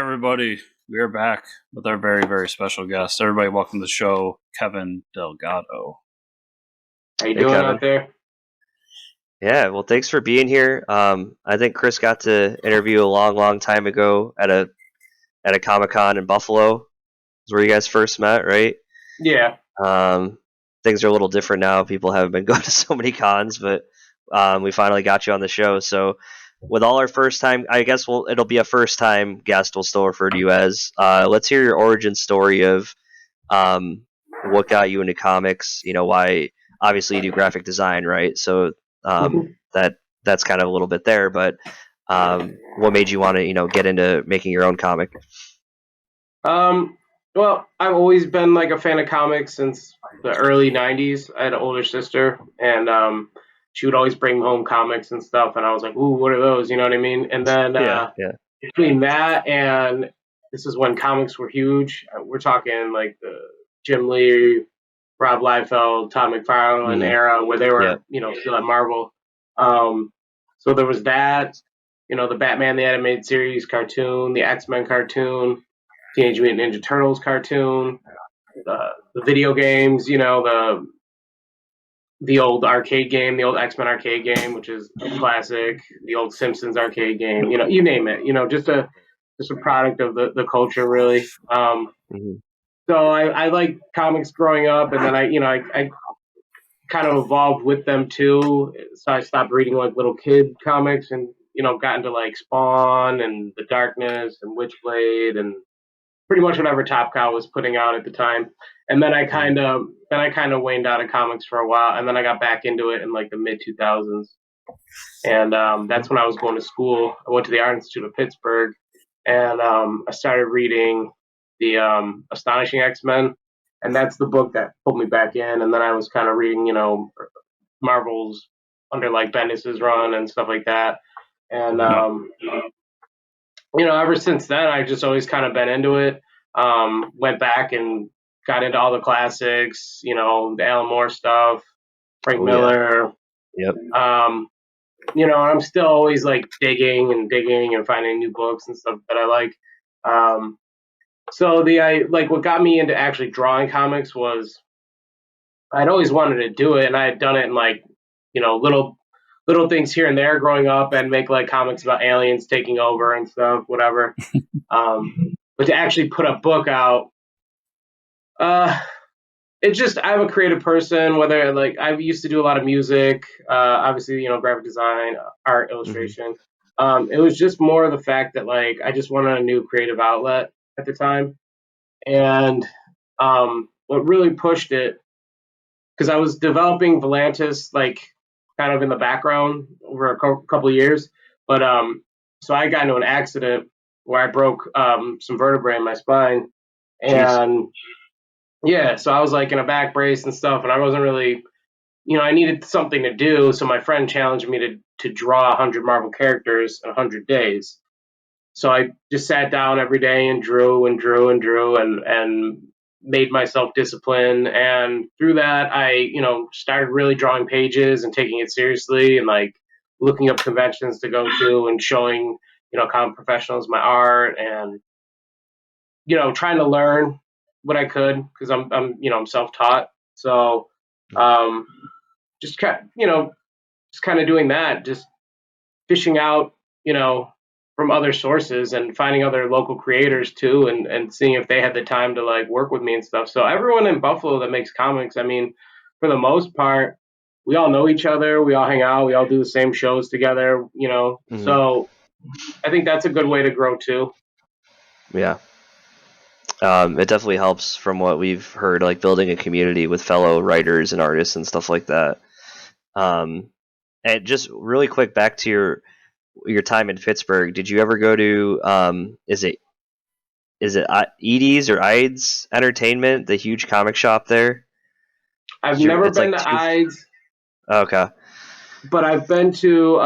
everybody. We are back with our very, very special guest. Everybody, welcome to the show, Kevin Delgado. How you doing Kevin. out there? Yeah, well, thanks for being here. I think Chris got to interview a long time ago at a Comic-Con in Buffalo. Is where you guys first met, right? Yeah. Things are a little different now. People haven't been going to so many cons, but we finally got you on the show. So, with all our first time, I guess it'll be a first time guest. We'll still refer to you as. Let's hear your origin story of what got you into comics. You know, why? Obviously, you do graphic design, right? So that's kind of a little bit there, but what made you want to get into making your own comic? Well, I've always been like a fan of comics since the early '90s. I had an older sister, and she would always bring home comics and stuff, and I was like, "Ooh, what are those?" You know what I mean? And then Yeah. between that and this is when comics were huge. We're talking like the Jim Lee, Rob Liefeld, Todd McFarlane era, where they were, still at Marvel. So there was that, the Batman the Animated Series cartoon, the X-Men cartoon, Teenage Mutant Ninja Turtles cartoon, the video games, the old arcade game, the old X-Men arcade game, which is a classic, the old Simpsons arcade game, you name it, just a product of the culture, really. So I liked comics growing up, and then I kind of evolved with them too. So I stopped reading like little kid comics and, got into like Spawn and The Darkness and Witchblade and pretty much whatever Top Cow was putting out at the time. And then I kind of waned out of comics for a while, and then I got back into it in like the mid 2000s. And that's when I was going to school. I went to the Art Institute of Pittsburgh, and I started reading the Astonishing X-Men, and that's the book that pulled me back in. And then I was kind of reading, Marvel's under like Bendis's run and stuff like that. And ever since then, I just always kind of been into it. Went back and got into all the classics, the Alan Moore stuff, Frank Miller. Yep. I'm still always like digging and finding new books and stuff that I like. So what got me into actually drawing comics was I'd always wanted to do it, and I had done it in like, little things here and there growing up, and make like comics about aliens taking over and stuff, whatever. But to actually put a book out, I'm a creative person, whether like I used to do a lot of music, obviously, graphic design, art, illustration. It was just more of the fact that like I just wanted a new creative outlet at the time. And what really pushed it, because I was developing Voltanis like kind of in the background over a couple of years, but so I got into an accident where I broke some vertebrae in my spine. And so I was like in a back brace and stuff, and I wasn't really, I needed something to do. So my friend challenged me to draw 100 Marvel characters in 100 days. So I just sat down every day and drew and made myself discipline. And through that, I, started really drawing pages and taking it seriously, and like looking up conventions to go to and showing, comic professionals my art, and, trying to learn what I could, because I'm self-taught. So just kind of doing that, just fishing out, from other sources and finding other local creators too, and seeing if they had the time to like work with me and stuff. So everyone in Buffalo that makes comics, I mean, for the most part, we all know each other, we all hang out, we all do the same shows together, So I think that's a good way to grow too. Yeah. It definitely helps from what we've heard, like building a community with fellow writers and artists and stuff like that. And just really quick, back to your time in Pittsburgh, did you ever go to is it Edie's or Ides Entertainment, the huge comic shop there? I've never been to Ides. Okay. But I've been to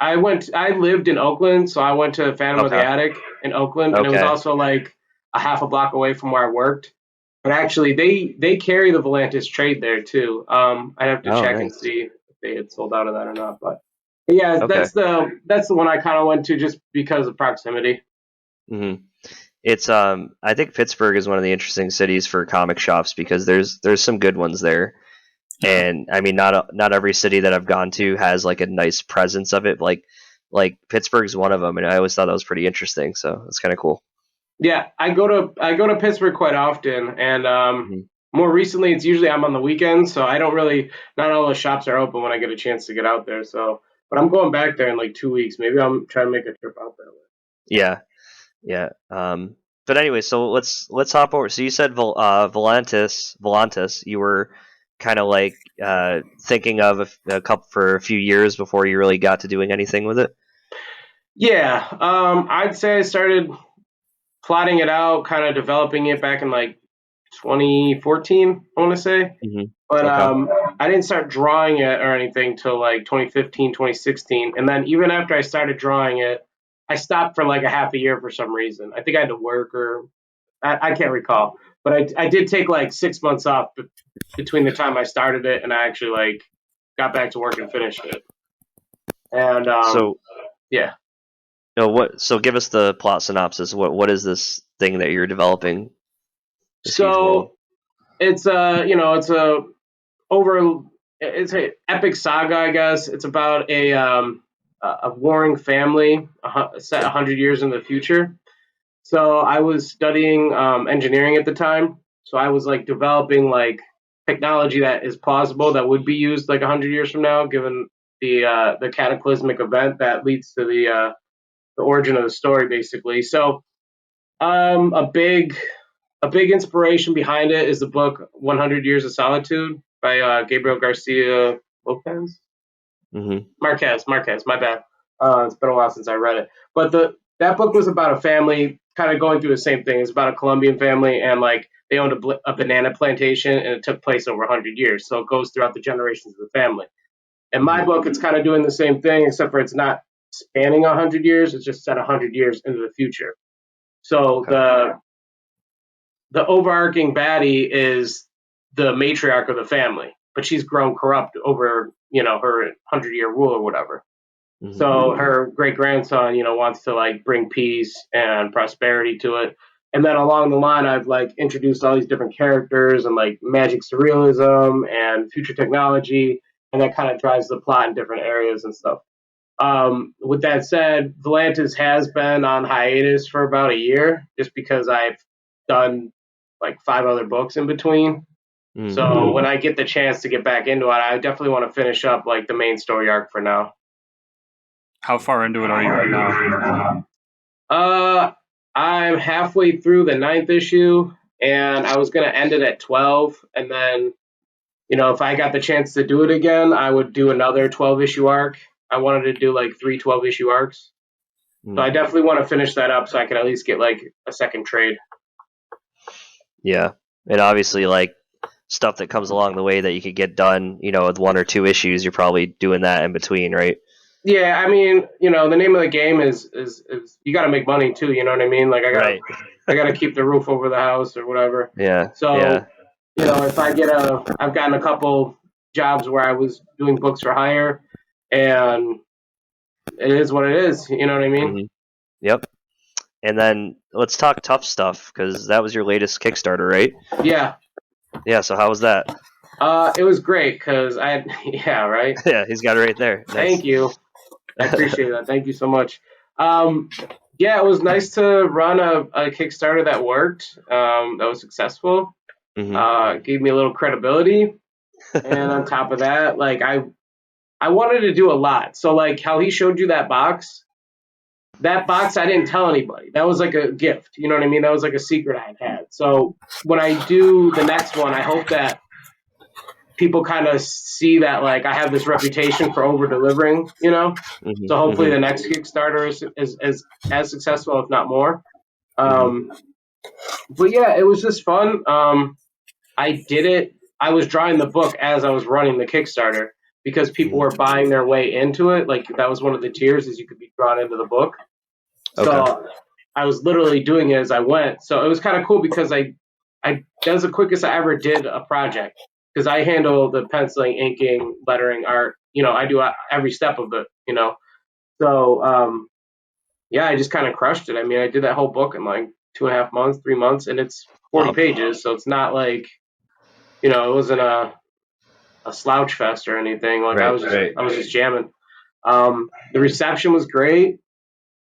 I lived in Oakland, so I went to Phantom of the Attic in Oakland, and it was also like a half a block away from where I worked. But actually they carry the Volantis trade there too. I'd have to check and see if they had sold out of that or not. But yeah, that's the one I kind of went to just because of proximity. hmm It's I think Pittsburgh is one of the interesting cities for comic shops because there's some good ones there. Yeah. And I mean, not every city that I've gone to has like a nice presence of it. Like Pittsburgh's one of them, and I always thought that was pretty interesting. So it's kind of cool. Yeah, I go to Pittsburgh quite often, and hmm more recently it's usually I'm on the weekends, so I don't really not all the shops are open when I get a chance to get out there. So, but I'm going back there in like 2 weeks. Maybe I'm trying to make a trip out that way. Yeah, yeah. But anyway, so let's hop over. So you said Volantis. You were kind of like thinking of a couple for a few years before you really got to doing anything with it. Yeah, I'd say I started plotting it out, kind of developing it back in like 2014, I want to say. hmm But Okay. I didn't start drawing it or anything till like 2015, 2016. And then even after I started drawing it, I stopped for like a half a year for some reason. I think I had to work or I can't recall. But I did take like 6 months off between the time I started it and I actually like got back to work and finished it. And So yeah. no, what? So give us the plot synopsis. What is this thing that you're developing? This huge world. So it's a over it's a epic saga, I guess. It's about a warring family set 100 years in the future. So I was studying engineering at the time. So I was like developing like technology that is plausible that would be used like 100 years from now, given the cataclysmic event that leads to the origin of the story, basically. So um, a big a big inspiration behind it is the book 100 Years of Solitude by Gabriel Garcia Lopez. hmm Marquez, my bad. It's been a while since I read it. But the that book was about a family kind of going through the same thing. It's about a Colombian family and like they owned a banana plantation and it took place over 100 years. So it goes throughout the generations of the family. In my hmm book, it's kind of doing the same thing, except for it's not spanning 100 years. It's just set 100 years into the future. So Okay. the overarching baddie is the matriarch of the family, but she's grown corrupt over her 100-year rule or whatever. hmm So her great grandson, wants to like bring peace and prosperity to it. And then along the line, I've like introduced all these different characters and like magic surrealism and future technology, and that kind of drives the plot in different areas and stuff. With that said, Volantis has been on hiatus for about a year just because I've done like 5 other books in between. So when I get the chance to get back into it, I definitely want to finish up like the main story arc for now. How far into it are you right now? Uh, I'm halfway through the ninth issue, and I was gonna end it at 12, and then if I got the chance to do it again, I would do another 12 issue arc. I wanted to do like three 12 issue arcs, so I definitely want to finish that up so I can at least get like a second trade. Yeah, and obviously, like stuff that comes along the way that you could get done, with one or two issues, you're probably doing that in between, right? Yeah, I mean, the name of the game is you got to make money too. You know what I mean? Like Right. I gotta keep the roof over the house or whatever. Yeah. So Yeah. if I've gotten a couple jobs where I was doing books for hire, and it is what it is. You know what I mean? hmm Yep. And then let's talk Tough Stuff because that was your latest Kickstarter, right? Yeah. Yeah. So how was that? It was great because yeah, right. Yeah, he's got it right there. Nice. Thank you. I appreciate that. Thank you so much. Yeah, it was nice to run a Kickstarter that worked, that was successful. Gave me a little credibility, and on top of that, like I wanted to do a lot. So like how he showed you that box I didn't tell anybody. That was like a gift. You know what I mean? That was like a secret I had. So when I do the next one, I hope that people kind of see that like I have this reputation for over delivering, So hopefully the next Kickstarter is as successful, if not more. But yeah, it was just fun. I did it. I was drawing the book as I was running the Kickstarter because people were buying their way into it. Like that was one of the tiers, is you could be drawn into the book. So Okay. I was literally doing it as I went. So it was kind of cool because I that was the quickest I ever did a project because I handle the penciling, inking, lettering, art. I do every step of it. So yeah, I just kind of crushed it. I mean, I did that whole book in like 2.5 months, 3 months, and it's 40 Wow. pages, so it's not like, it wasn't a slouch fest or anything. Like Right. I was just jamming. The reception was great.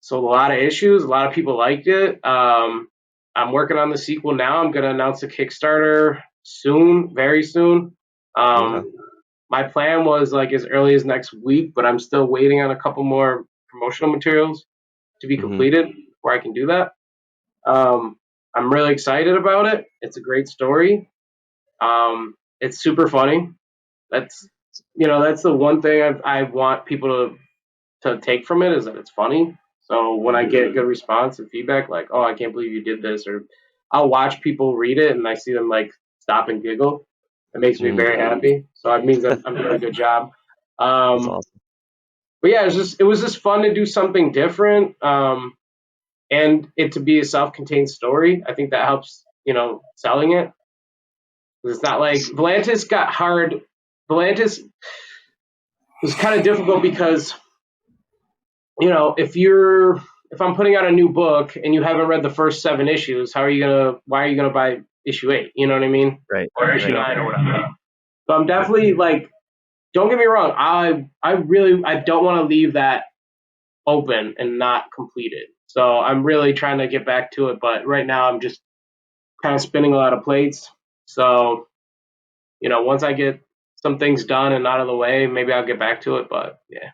Sold a lot of issues. A lot of people liked it. I'm working on the sequel now. I'm going to announce a Kickstarter soon, very soon. Okay. My plan was like as early as next week, but I'm still waiting on a couple more promotional materials to be completed before I can do that. I'm really excited about it. It's a great story. It's super funny. That's that's the one thing I want people to take from it is that it's funny. So when I get good response and feedback, like, "Oh, I can't believe you did this," or I'll watch people read it and I see them like stop and giggle. It makes me very happy. So it means I'm doing a good job. That's awesome. But yeah, it was just fun to do something different, and it to be a self-contained story. I think that helps, selling it. It's not like Volantis got hard. Volantis was kind of difficult because if I'm putting out a new book and you haven't read the first 7 issues, why are you gonna buy issue 8? You know what I mean? Right. Or issue 9 or whatever. So I'm definitely like, don't get me wrong, I don't want to leave that open and not completed. So I'm really trying to get back to it, but right now I'm just kind of spinning a lot of plates. So, once I get some things done and out of the way, maybe I'll get back to it, but yeah.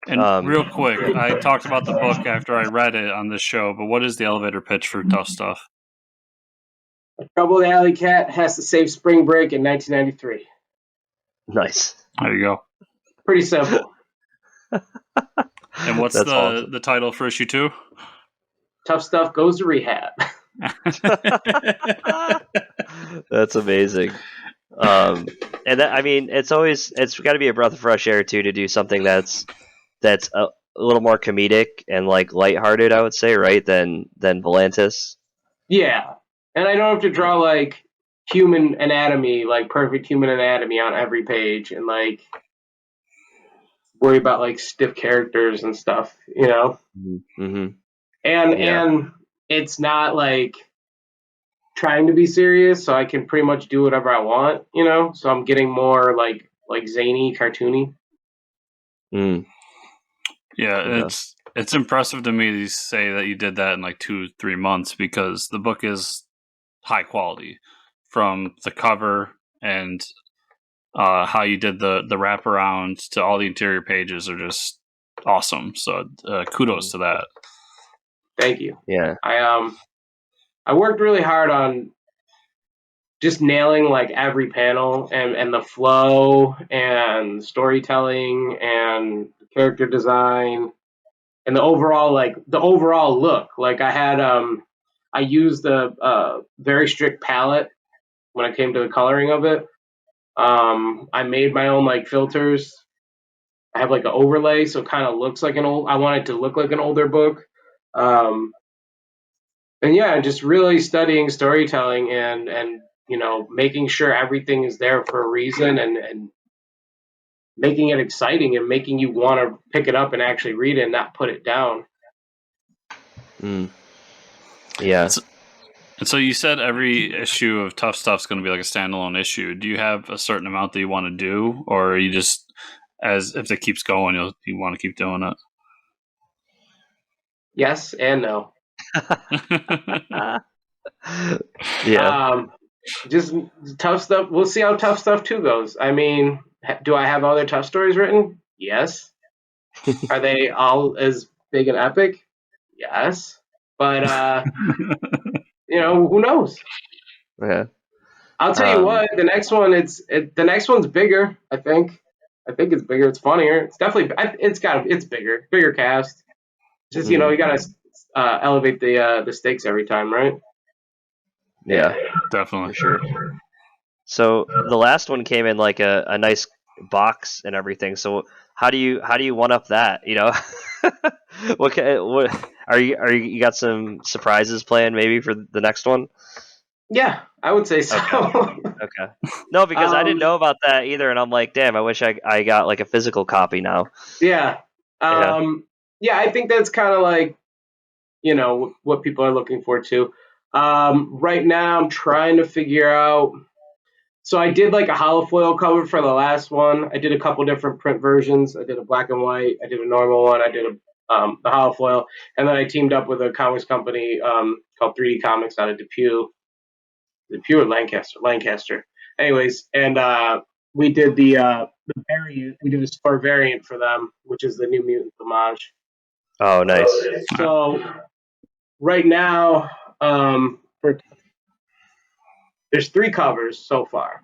And real quick, I talked about the book after I read it on this show, but what is the elevator pitch for Tuff Stuff? A troubled alley cat has to save spring break in 1993. Nice. There you go. Pretty simple. And what's awesome. the title for issue 2? Tuff Stuff goes to rehab. That's amazing. And that, I mean, it's got to be a breath of fresh air too to do something that's a little more comedic and like lighthearted, I would say, right? Than Volantis. Yeah, and I don't have to draw like human anatomy, like perfect human anatomy on every page, and like worry about like stiff characters and stuff, Mm-hmm. And it's not like trying to be serious, so I can pretty much do whatever I want, So I'm getting more like zany, cartoony. Yeah, it's impressive to me to say that you did that in like 2-3 months because the book is high quality from the cover and how you did the wraparound to all the interior pages are just awesome. So kudos to that. Thank you. Yeah. I worked really hard on just nailing like every panel and the flow and storytelling and character design and the overall look. Like I used a very strict palette when it came to the coloring of it. I made my own like filters. I have like an overlay, so it kind of looks like I want it to look like an older book. And yeah, just really studying storytelling and making sure everything is there for a reason and making it exciting and making you want to pick it up and actually read it and not put it down. Yeah. And so you said every issue of Tuff Stuff is going to be like a standalone issue. Do you have a certain amount that you want to do, or are you just, as if it keeps going, you want to keep doing it? Yes and no. Yeah. Just Tuff Stuff. We'll see how Tuff Stuff 2 goes. I mean, do I have other Tuff stories written? Yes. Are they all as big and epic? Yes. But who knows? Yeah. I'll tell you what. The next one, the next one's bigger. I think it's bigger. It's funnier. It's definitely. It's bigger cast. Just you gotta elevate the stakes every time, right? Yeah, definitely. For sure. So the last one came in like a nice box and everything. So how do you one up that? What are you got some surprises planned maybe for the next one? Yeah, I would say so. Okay. No, because I didn't know about that either, and I'm like, damn, I wish I got like a physical copy now. Yeah. yeah, I think that's kind of like, what people are looking for too. Right now, I'm trying to figure out. So I did like a holofoil cover for the last one. I did a couple different print versions. I did a black and white. I did a normal one. I did the holofoil, and then I teamed up with a comics company called 3D Comics out of Depew or Lancaster. Anyways, and we did the variant. We did a score variant for them, which is the New Mutant homage. Oh, nice. So right now, there's 3 covers so far.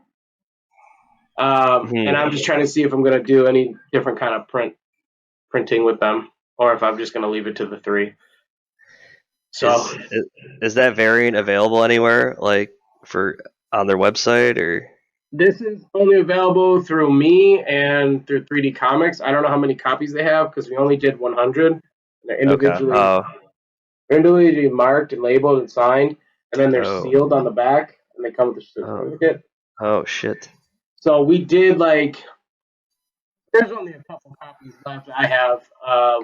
And I'm just trying to see if I'm going to do any different kind of printing with them, or if I'm just going to leave it to the 3. So is that variant available anywhere, like on their website, or? This is only available through me and through 3D Comics. I don't know how many copies they have because we only did 100. They're individually marked and labeled and signed, and then they're sealed on the back, and they come with a certificate. Oh shit! So we did there's only a couple copies left. I have.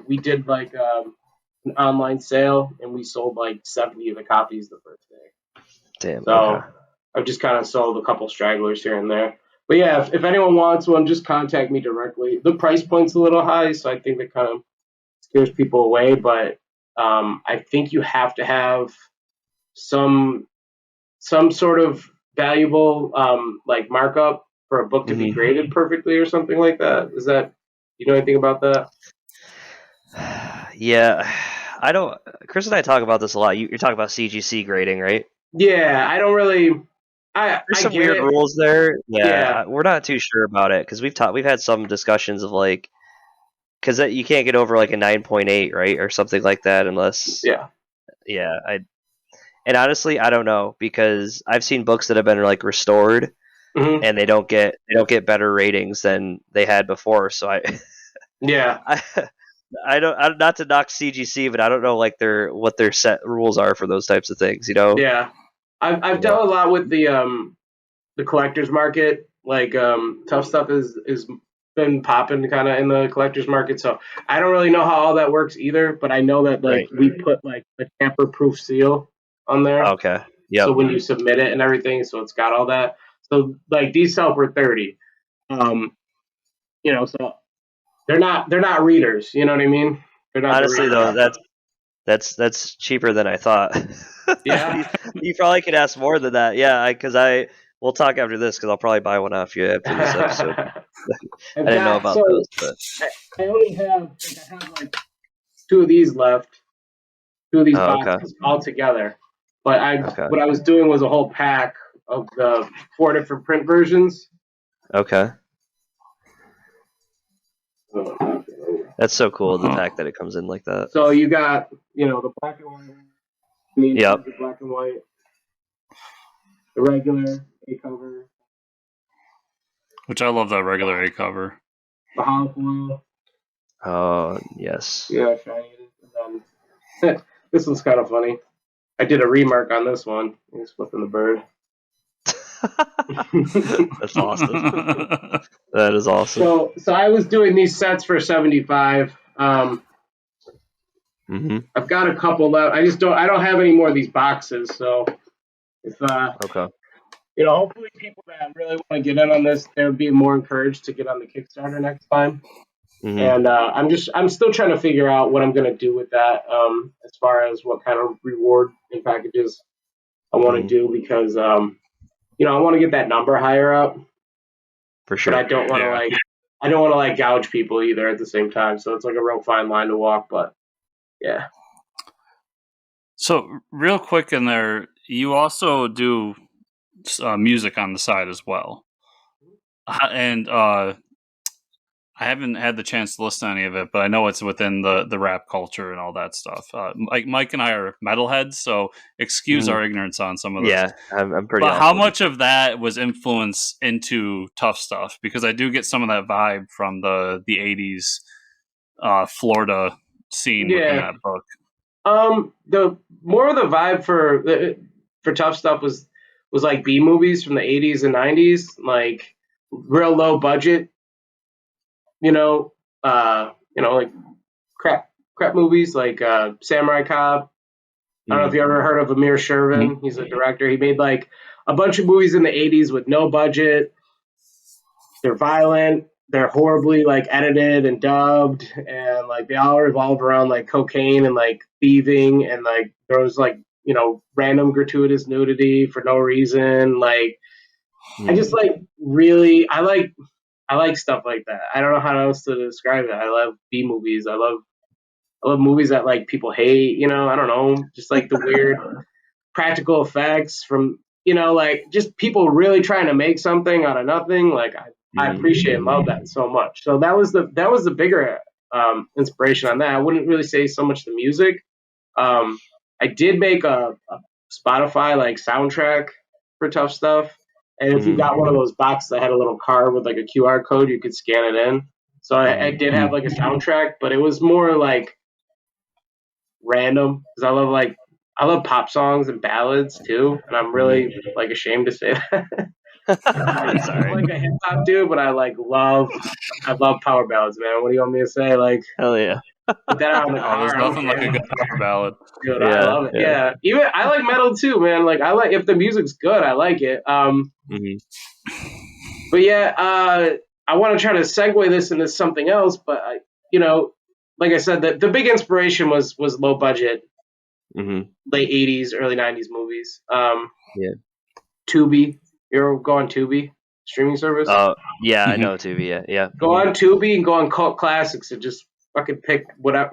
We did an online sale, and we sold 70 of the copies the first day. Damn. So I've just kind of sold a couple stragglers here and there. But yeah, if anyone wants one, just contact me directly. The price point's a little high, so I think that kind of scares people away. But I think you have to have some sort of valuable markup for a book to be graded perfectly or something like that. Is that, you know anything about that? Yeah, I don't. Chris and I talk about this a lot. You're talking about CGC grading, right? Yeah, I don't really. There's some weird rules there. Yeah, we're not too sure about it because we've had some discussions of because you can't get over a 9.8, right, or something like that unless. Yeah. And honestly, I don't know because I've seen books that have been restored, and they don't get better ratings than they had before. So I don't, not to knock CGC, but I don't know what their set rules are for those types of things, Yeah, I've dealt a lot with the collector's market. Tuff Stuff is been popping kind of in the collector's market, so I don't really know how all that works either. But I know that we put a tamper-proof seal on there. Okay. Yeah. So when you submit it and everything, so it's got all that. So these sell for 30. So they're not readers. You know what I mean? They're not. Honestly, though, that's cheaper than I thought. Yeah. You probably could ask more than that. Yeah, because we'll talk after this because I'll probably buy one off you after this episode. I didn't know about those, but I only have 2 of these left. 2 of these boxes all together. But what I was doing was a whole pack of the 4 different print versions. Okay. That's so cool, the pack that it comes in like that. So you got, the black and white. The black and white. The regular A cover. Which I love that regular A cover. The holofoil. Oh, yes. Yeah, shiny. And then this one's kind of funny. I did a remark on this one. He's flipping the bird. That's awesome. That is awesome. So I was doing these sets for 75. I've got a couple left. I don't have any more of these boxes. So if hopefully people that really want to get in on this, they'll be more encouraged to get on the Kickstarter next time. And I'm still trying to figure out what I'm going to do with that, as far as what kind of reward and packages I want to do, because I want to get that number higher up. For sure. But I don't want to gouge people either at the same time. So it's a real fine line to walk. But yeah. So real quick in there, you also do music on the side as well, and I haven't had the chance to listen to any of it, but I know it's within the rap culture and all that stuff. Mike and I are metalheads, so excuse our ignorance on some of this. Yeah, I'm pretty. But how much of that was influence into Tuff Stuff? Because I do get some of that vibe from the 80s Florida scene within that book. The more of the vibe for Tuff Stuff was like B movies from the 80s and 90s, like real low budget. Like crap crap movies like Samurai Cop. I don't know if you ever heard of Amir Shervin. He's a director. He made like a bunch of movies in the 80s with no budget. They're violent. They're horribly like edited and dubbed, and like they all revolve around like cocaine and like thieving, and like there was like random gratuitous nudity for no reason. Like I just like really I like stuff like that. I don't know how else to describe it. I love B movies. I love movies that like people hate. I don't know, just like the weird practical effects from like just people really trying to make something out of nothing. Like I appreciate and love that so much. So that was the bigger inspiration on that. I wouldn't really say so much the music. I did make a Spotify like soundtrack for Tuff Stuff, and if you got one of those boxes that had a little card with like a QR code, you could scan it in. So I did have like a soundtrack, but it was more like random because I love pop songs and ballads too, and I'm really like ashamed to say that. I'm like a hip hop dude, but I love power ballads, man. What do you want me to say? Like, hell yeah. Put that out in the car. There's nothing like a good power ballad. Dude, I love it. Yeah. Even I like metal too, man. Like I like if the music's good, I like it. But yeah, I want to try to segue this into something else, but like I said, the big inspiration was low budget, late 80s, early 90s movies. Tubi. You ever go on Tubi streaming service? Oh, yeah, I know Tubi. Yeah. Go on Tubi and go on Cult Classics and just fucking pick whatever.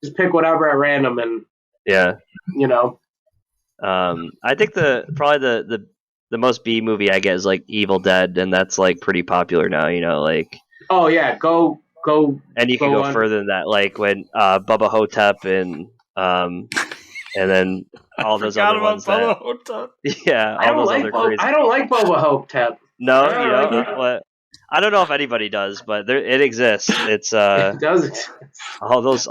Just pick whatever at random and I think probably the most B movie I get is like Evil Dead, and that's like pretty popular now. Like. Oh yeah, go. And you can go further than that, like when Bubba Hotep and then all those other ones. Bubba Hotep. Yeah, all those other crazy. I don't like Bubba Hotep. No, you know, I don't know if anybody does, but it exists. It's it does exist. all those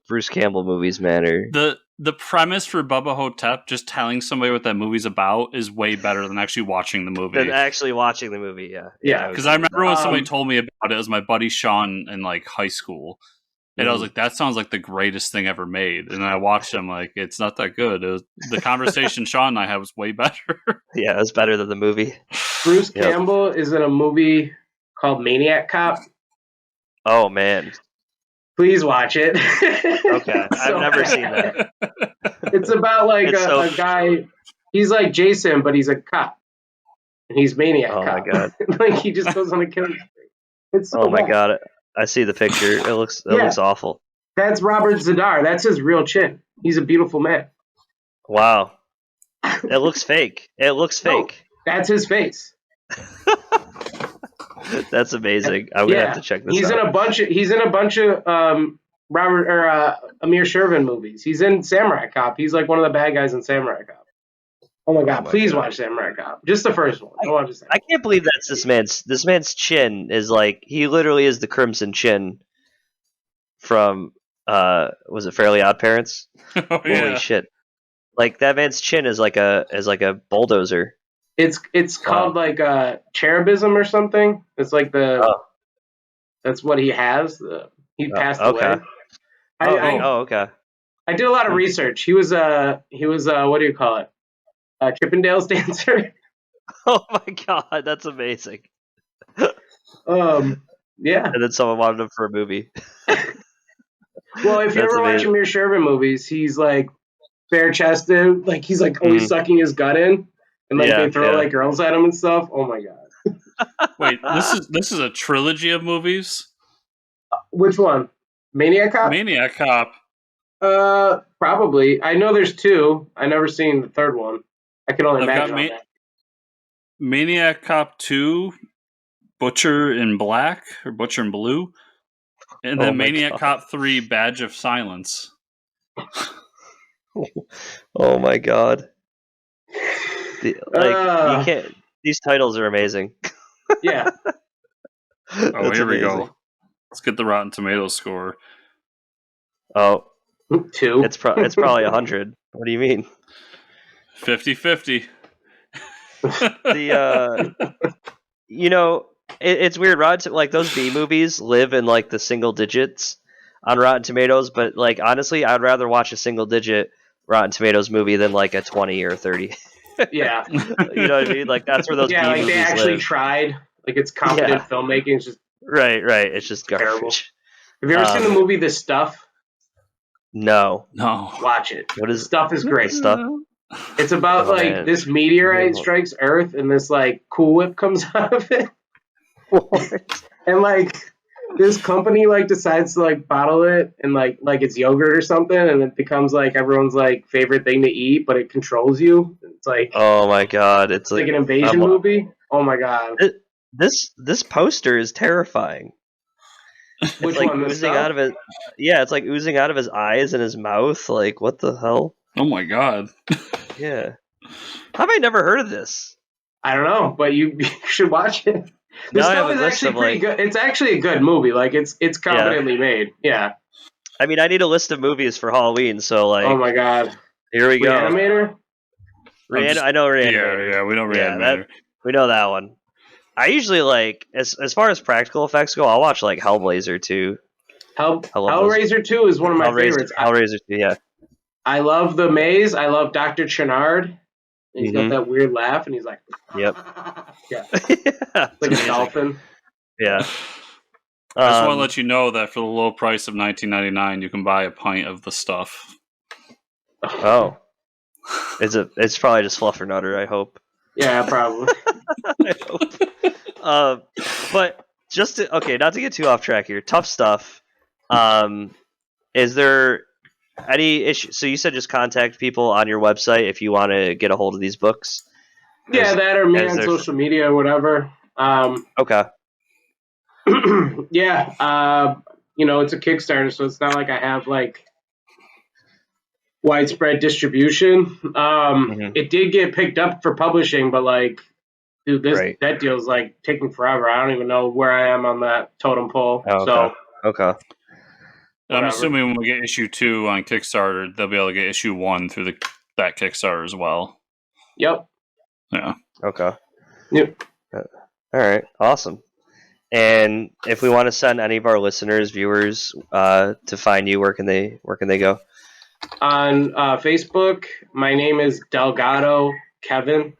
Bruce Campbell movies, man. The premise for Bubba Hotep, just telling somebody what that movie's about, is way better than actually watching the movie. Yeah. Because I remember when somebody told me about it, it was my buddy Sean in like high school. And I was like, that sounds like the greatest thing ever made. And then I watched it, I'm like, it's not that good. The conversation Sean and I had was way better. Yeah, it was better than the movie. Bruce Campbell is in a movie called Maniac Cop. Oh, man. Please watch it. Okay, I've never seen that. It's about like a guy, he's like Jason, but he's a cop. And he's Maniac Cop. Oh, my God. Like, he just goes on a killing spree. It's so my God. I see the picture. It looks awful. That's Robert Zadar. That's his real chin. He's a beautiful man. Wow. It looks fake. It looks fake. No, that's his face. That's amazing. I'm gonna have to check this out. He's in a bunch of Amir Shervin movies. He's in Samurai Cop. He's like one of the bad guys in Samurai Cop. Oh my God! Please watch Samurai Cop. Just the first one. I can't believe that's this man's chin is like he literally is the Crimson Chin from was it Fairly Odd Parents? Oh, yeah. Holy shit! Like that man's chin is like a bulldozer. It's called like cherubism or something. It's like that's what he has. He passed away. Okay. I did a lot of research. He was what do you call it? Chippendales dancer. Oh my God, that's amazing. Yeah. And then someone wanted him for a movie. Well, if you ever watch Amir Shervin movies, he's like bare chested, like he's like always sucking his gut in, and like they throw like girls at him and stuff. Oh my God. Wait, this is a trilogy of movies? Which one? Maniac Cop? Maniac Cop. Probably. I know there's two. I never seen the third one. I can only imagine that. Maniac Cop 2, Butcher in Black, or Butcher in Blue, and then Maniac Cop 3, Badge of Silence. Oh my God. You can't. These titles are amazing. Yeah. Oh, here we go. Let's get the Rotten Tomatoes score. Oh. 2. It's probably 100. What do you mean? 50-50. It's weird, Rod. Like those B movies live in like the single digits. on Rotten Tomatoes, but like honestly, I'd rather watch a single digit Rotten Tomatoes movie than like a 20 or 30. Yeah. You know what I mean? Like that's where those Yeah, B like movies they actually live. tried. Like it's competent filmmaking. It's just Right. It's just terrible. garbage. Have you ever seen the movie The Stuff? No. Watch it. What is The Stuff is great. Stuff? It's about man. this meteorite strikes Earth and this like Cool Whip comes out of it. And like this company like decides to like bottle it and like it's yogurt or something, and it becomes like everyone's like favorite thing to eat, but it controls you. It's like, oh my god, it's like an invasion movie. Oh my god. This poster is terrifying. Which like one? Oozing out of it. Yeah, it's like oozing out of his eyes and his mouth. Like, what the hell? Oh my god. Yeah. How have I never heard of this? I don't know, but you should watch it. This stuff is actually pretty good. It's actually a good movie. Like it's competently made. Yeah. I mean, I need a list of movies for Halloween, so like. Oh my god. Here we go. Reanimator? I know Reanimator. Yeah, we know Reanimator. We know that one. I usually like as far as practical effects go, I'll watch like Hellblazer 2. Hellraiser 2 is one of my favorites. Hellraiser 2, yeah. I love The Maze. I love Dr. Chenard. He's got that weird laugh, and he's like, yep. Yeah. Like a dolphin. Yeah. I just want to let you know that for the low price of $19.99, you can buy a pint of the stuff. Oh. It's probably just Fluffernutter, I hope. Yeah, probably. I hope. But just to, not to get too off track here, Tuff Stuff. Is there any issue? So you said just contact people on your website if you want to get a hold of these books. Yeah, that or me on social media or whatever. Okay. Yeah, it's a Kickstarter, so it's not like I have like widespread distribution. It did get picked up for publishing, but like, dude, that deal's like taking forever. I don't even know where I am on that totem pole. Oh, okay. So okay. I'm assuming when we get issue 2 on Kickstarter, they'll be able to get issue 1 through that Kickstarter as well. Yep. Yeah. Okay. Yep. All right. Awesome. And if we want to send any of our listeners, viewers, to find you, where can they go? On Facebook, my name is Delgado Kevin.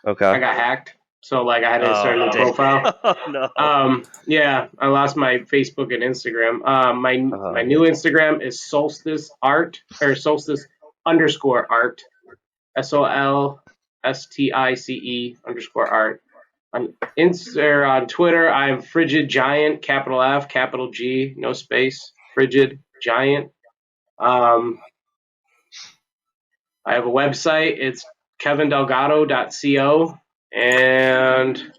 Okay. I got hacked, so like I had to start a new profile. Oh, no. Yeah, I lost my Facebook and Instagram. My new Instagram is Solstice Art or Solstice _art. SOLSTICE _art. On Twitter, I'm Frigid Giant, capital F, capital G, no space. Frigid Giant. I have a website. It's kevindelgado.co. And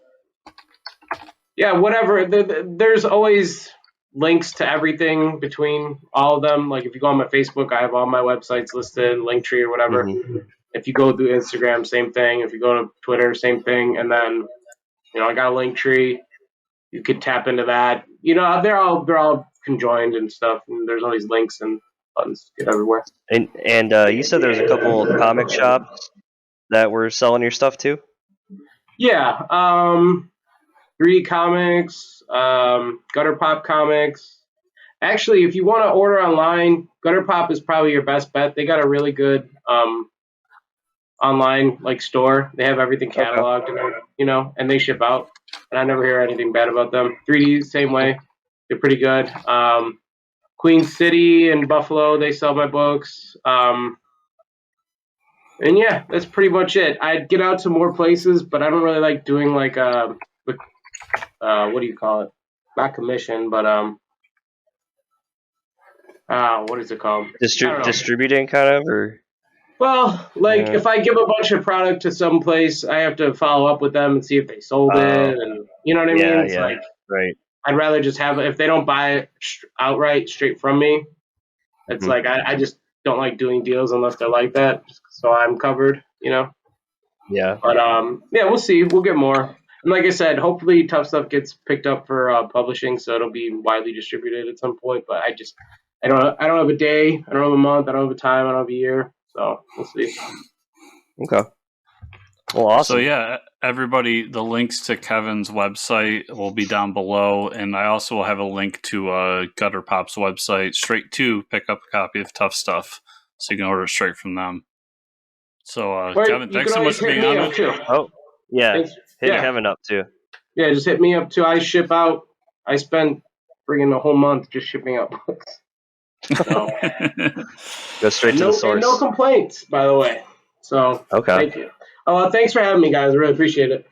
yeah, whatever. There's always links to everything between all of them. Like if you go on my Facebook, I have all my websites listed, Linktree or whatever. Mm-hmm. If you go through Instagram, same thing. If you go to Twitter, same thing. And then, I got a Linktree. You could tap into that. They're all conjoined and stuff. And there's always links and buttons to get everywhere. And you said there's a couple of comic shops that were selling your stuff too? Yeah. 3D Comics, Gutter Pop Comics. Actually, if you want to order online, Gutter Pop is probably your best bet. They got a really good online store. They have everything cataloged, and they ship out. And I never hear anything bad about them. 3D, same way. They're pretty good. Queen City and Buffalo, they sell my books. And yeah, that's pretty much it. I'd get out to more places, but I don't really like doing what do you call it? Not commission, but what is it called? Distributing kind of, or? Well, if I give a bunch of product to some place, I have to follow up with them and see if they sold it, and you know what I mean? It's right. I'd rather just have it if they don't buy it outright straight from me. It's I just don't like doing deals unless they're like that, so I'm covered, Yeah. But we'll see. We'll get more. And like I said, hopefully Tuff Stuff gets picked up for publishing, so it'll be widely distributed at some point. But I don't have a day, I don't have a month, I don't have a time, I don't have a year. So we'll see. Okay. Well, awesome. So yeah, everybody, the links to Kevin's website will be down below, and I also will have a link to Gutter Pop's website straight to pick up a copy of Tuff Stuff, so you can order it straight from them. So Kevin, thanks so much for being on. Oh, yeah, Thanks. hit Kevin up too. Yeah, just hit me up too. I ship out. I spent friggin' a whole month just shipping out books. So go straight to the source. No complaints, by the way. So okay. Thank you. Thanks for having me, guys. I really appreciate it.